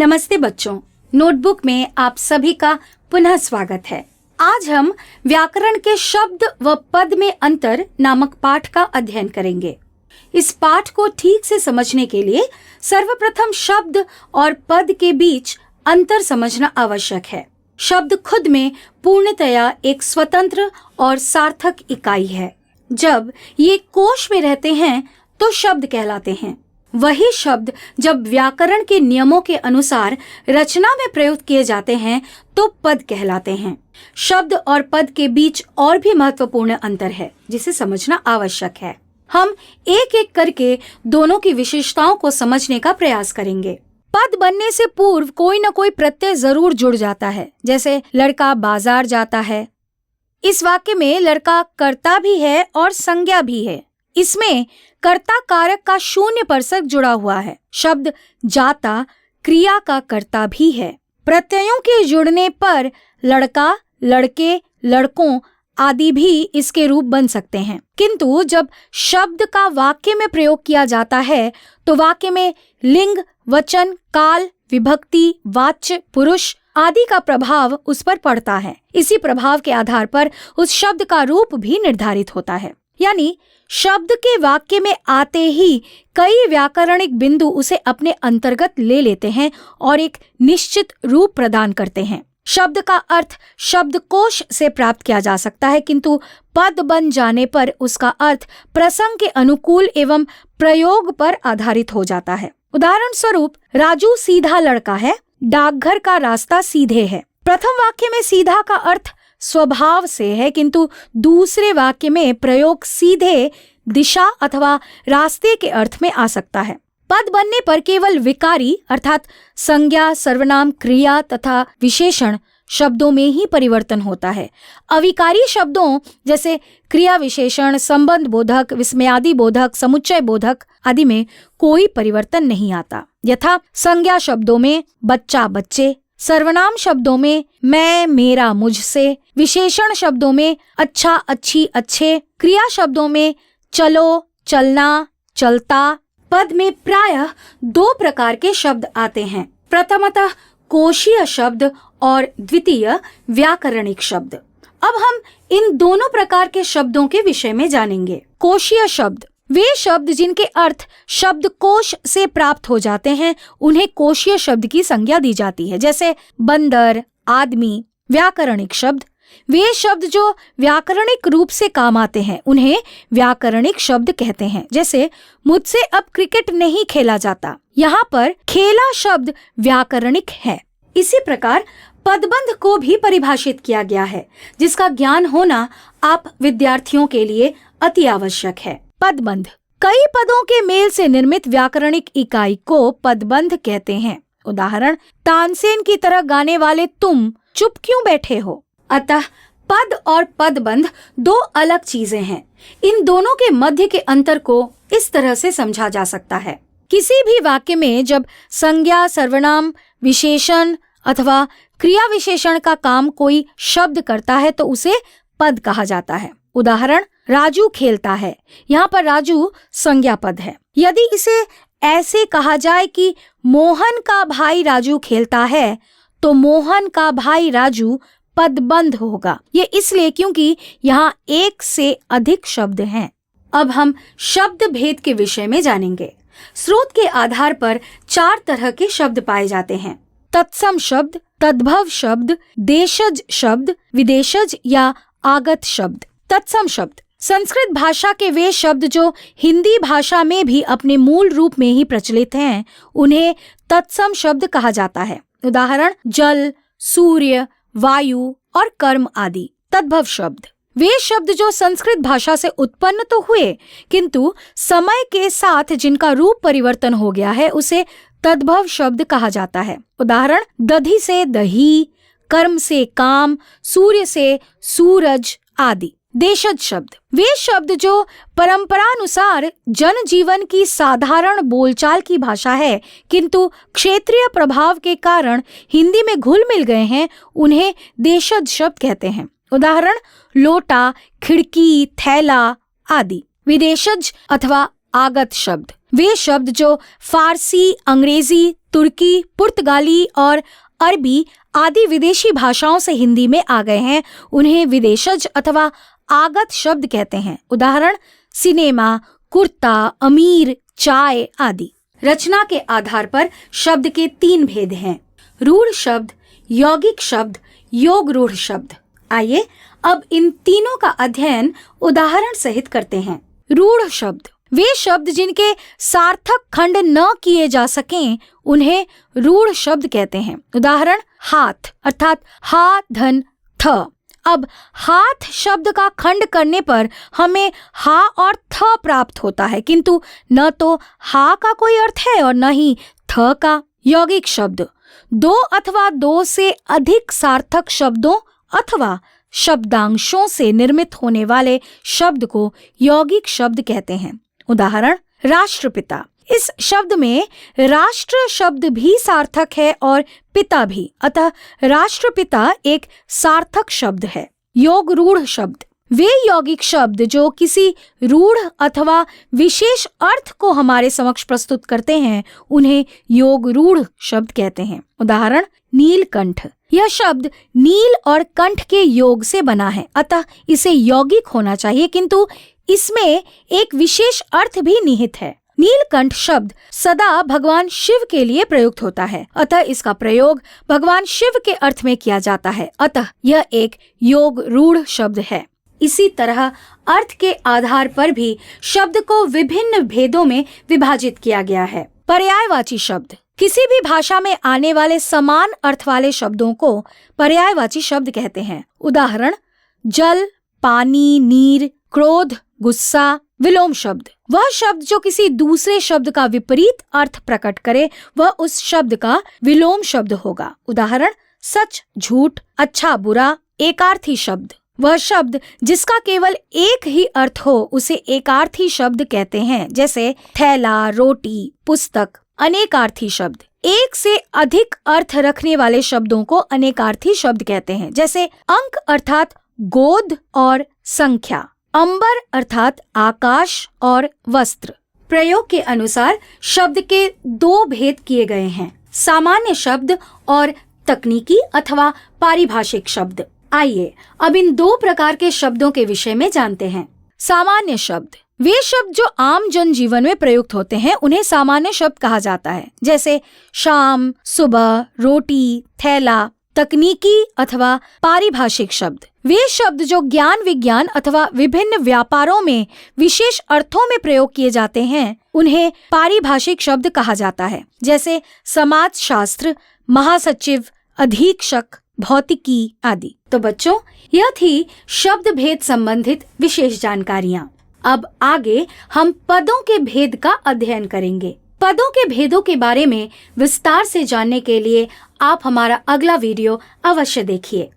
नमस्ते बच्चों, नोटबुक में आप सभी का पुनः स्वागत है। आज हम व्याकरण के शब्द व पद में अंतर नामक पाठ का अध्ययन करेंगे। इस पाठ को ठीक से समझने के लिए सर्वप्रथम शब्द और पद के बीच अंतर समझना आवश्यक है। शब्द खुद में पूर्णतया एक स्वतंत्र और सार्थक इकाई है। जब ये कोश में रहते हैं तो शब्द कहलाते हैं। वही शब्द जब व्याकरण के नियमों के अनुसार रचना में प्रयुक्त किए जाते हैं तो पद कहलाते हैं। शब्द और पद के बीच और भी महत्वपूर्ण अंतर है जिसे समझना आवश्यक है। हम एक एक करके दोनों की विशेषताओं को समझने का प्रयास करेंगे। पद बनने से पूर्व कोई न कोई प्रत्यय जरूर जुड़ जाता है, जैसे लड़का बाजार जाता है। इस वाक्य में लड़का कर्ता भी है और संज्ञा भी है। इसमें कर्ता कारक का शून्य परसक जुड़ा हुआ है। शब्द जाता क्रिया का कर्ता भी है। प्रत्ययों के जुड़ने पर लड़का, लड़के, लड़कों आदि भी इसके रूप बन सकते हैं। किंतु जब शब्द का वाक्य में प्रयोग किया जाता है तो वाक्य में लिंग, वचन, काल, विभक्ति, वाच्य, पुरुष आदि का प्रभाव उस पर पड़ता है। इसी प्रभाव के आधार पर उस शब्द का रूप भी निर्धारित होता है। यानी शब्द के वाक्य में आते ही कई व्याकरणिक बिंदु उसे अपने अंतर्गत ले लेते हैं और एक निश्चित रूप प्रदान करते हैं। शब्द का अर्थ शब्दकोश से प्राप्त किया जा सकता है, किंतु पद बन जाने पर उसका अर्थ प्रसंग के अनुकूल एवं प्रयोग पर आधारित हो जाता है। उदाहरण स्वरूप, राजू सीधा लड़का है, डाकघर का रास्ता सीधे है। प्रथम वाक्य में सीधा का अर्थ स्वभाव से है, किंतु दूसरे वाक्य में प्रयोग सीधे दिशा अथवा रास्ते के अर्थ में आ सकता है। पद बनने पर केवल विकारी अर्थात संज्ञा, सर्वनाम, क्रिया तथा विशेषण शब्दों में ही परिवर्तन होता है। अविकारी शब्दों जैसे क्रिया विशेषण, संबंध बोधक, विस्मयादि बोधक, समुच्चय बोधक आदि में कोई परिवर्तन नहीं आता। यथा संज्ञा शब्दों में बच्चा, बच्चे, सर्वनाम शब्दों में मैं, मेरा, मुझसे, विशेषण शब्दों में अच्छा, अच्छी, अच्छे, क्रिया शब्दों में चलो, चलना, चलता। पद में प्रायः दो प्रकार के शब्द आते हैं। प्रथमतः कोशीय शब्द और द्वितीय व्याकरणिक शब्द। अब हम इन दोनों प्रकार के शब्दों के विषय में जानेंगे। कोशीय शब्द वे शब्द जिनके अर्थ शब्दकोश से प्राप्त हो जाते हैं, उन्हें कोशीय शब्द की संज्ञा दी जाती है। जैसे बंदर, आदमी। व्याकरणिक शब्द वे शब्द जो व्याकरणिक रूप से काम आते हैं, उन्हें व्याकरणिक शब्द कहते हैं। जैसे मुझसे अब क्रिकेट नहीं खेला जाता, यहाँ पर खेला शब्द व्याकरणिक है। इसी प्रकार पदबंध को भी परिभाषित किया गया है, जिसका ज्ञान होना आप विद्यार्थियों के लिए अति आवश्यक है। पदबंध कई पदों के मेल से निर्मित व्याकरणिक इकाई को पदबंध कहते हैं। उदाहरण, तानसेन की तरह गाने वाले तुम चुप क्यों बैठे हो। अतः पद और पदबंध दो अलग चीजें हैं। इन दोनों के मध्य के अंतर को इस तरह से समझा जा सकता है। किसी भी वाक्य में जब संज्ञा, सर्वनाम, विशेषण अथवा क्रिया विशेषण का काम कोई शब्द करता है तो उसे पद कहा जाता है। उदाहरण, राजू खेलता है, यहाँ पर राजू संज्ञा पद है। यदि इसे ऐसे कहा जाए कि मोहन का भाई राजू खेलता है तो मोहन का भाई राजू पदबंध होगा। ये इसलिए क्योंकि यहाँ एक से अधिक शब्द हैं। अब हम शब्द भेद के विषय में जानेंगे। स्रोत के आधार पर चार तरह के शब्द पाए जाते हैं। तत्सम शब्द, तद्भव शब्द, देशज शब्द, विदेशज या आगत शब्द। तत्सम शब्द संस्कृत भाषा के वे शब्द जो हिंदी भाषा में भी अपने मूल रूप में ही प्रचलित हैं, उन्हें तत्सम शब्द कहा जाता है। उदाहरण, जल, सूर्य, वायु और कर्म आदि। तद्भव शब्द वे शब्द जो संस्कृत भाषा से उत्पन्न तो हुए, किंतु समय के साथ जिनका रूप परिवर्तन हो गया है, उसे तद्भव शब्द कहा जाता है। उदाहरण, दधि से दही, कर्म से काम, सूर्य से सूरज आदि। देशज शब्द वे शब्द जो परंपरानुसार जनजीवन की साधारण बोलचाल की भाषा है, किंतु क्षेत्रीय प्रभाव के कारण हिंदी में घुल मिल गए हैं, उन्हें देशज शब्द कहते हैं। उदाहरण, लोटा, खिड़की, थैला आदि। विदेशज अथवा आगत शब्द वे शब्द जो फारसी, अंग्रेजी, तुर्की, पुर्तगाली और अरबी आदि विदेशी भाषाओं से हिंदी में आ गए हैं, उन्हें विदेशज अथवा आगत शब्द कहते हैं। उदाहरण सिनेमा, कुर्ता, अमीर, चाय आदि। रचना के आधार पर शब्द के 3 भेद हैं: रूढ़ शब्द, यौगिक शब्द, योग रूढ़ शब्द। आइए अब इन तीनों का अध्ययन उदाहरण सहित करते हैं। रूढ़ शब्द वे शब्द जिनके सार्थक खंड न किए जा सकें, उन्हें रूढ़ शब्द कहते हैं। उदाहरण हाथ अर्थात हा धन थ। अब हाथ शब्द का खंड करने पर हमें हा और थ प्राप्त होता है, किंतु न तो हा का कोई अर्थ है और न ही थ का। यौगिक शब्द 2 अथवा 2 से अधिक सार्थक शब्दों अथवा शब्दांशों से निर्मित होने वाले शब्द को यौगिक शब्द कहते हैं। उदाहरण राष्ट्रपिता। इस शब्द में राष्ट्र शब्द भी सार्थक है और पिता भी, अतः राष्ट्रपिता एक सार्थक शब्द है। योग रूढ़ शब्द वे यौगिक शब्द जो किसी रूढ़ अथवा विशेष अर्थ को हमारे समक्ष प्रस्तुत करते हैं, उन्हें योग रूढ़ शब्द कहते हैं। उदाहरण नीलकंठ। यह शब्द नील और कंठ के योग से बना है, अतः इसे यौगिक होना चाहिए, किंतु इसमें एक विशेष अर्थ भी निहित है। नीलकंठ शब्द सदा भगवान शिव के लिए प्रयुक्त होता है, अतः इसका प्रयोग भगवान शिव के अर्थ में किया जाता है, अतः यह एक योग रूढ़ शब्द है। इसी तरह अर्थ के आधार पर भी शब्द को विभिन्न भेदों में विभाजित किया गया है। पर्यायवाची शब्द किसी भी भाषा में आने वाले समान अर्थ वाले शब्दों को पर्यायवाची शब्द कहते हैं। उदाहरण जल, पानी, नीर, क्रोध, गुस्सा। विलोम शब्द वह शब्द जो किसी दूसरे शब्द का विपरीत अर्थ प्रकट करे, वह उस शब्द का विलोम शब्द होगा। उदाहरण सच, झूठ, अच्छा, बुरा। एकार्थी शब्द वह शब्द जिसका केवल एक ही अर्थ हो, उसे एकार्थी शब्द कहते हैं, जैसे थैला, रोटी, पुस्तक। अनेकार्थी शब्द एक से अधिक अर्थ रखने वाले शब्दों को अनेकार्थी शब्द कहते हैं, जैसे अंक अर्थात गोद और संख्या, अंबर अर्थात आकाश और वस्त्र। प्रयोग के अनुसार शब्द के 2 भेद किए गए हैं: सामान्य शब्द और तकनीकी अथवा पारिभाषिक शब्द। आइए अब इन 2 प्रकार के शब्दों के विषय में जानते हैं। सामान्य शब्द वे शब्द जो आम जन जीवन में प्रयुक्त होते हैं, उन्हें सामान्य शब्द कहा जाता है, जैसे शाम, सुबह, रोटी, थैला। तकनीकी अथवा पारिभाषिक शब्द वे शब्द जो ज्ञान विज्ञान अथवा विभिन्न व्यापारों में विशेष अर्थों में प्रयोग किए जाते हैं, उन्हें पारिभाषिक शब्द कहा जाता है, जैसे समाजशास्त्र, महासचिव, अधीक्षक, भौतिकी आदि। तो बच्चों, यह थी शब्द भेद संबंधित विशेष जानकारियाँ। अब आगे हम पदों के भेद का अध्ययन करेंगे। पदों के भेदों के बारे में विस्तार से जानने के लिए आप हमारा अगला वीडियो अवश्य देखिए।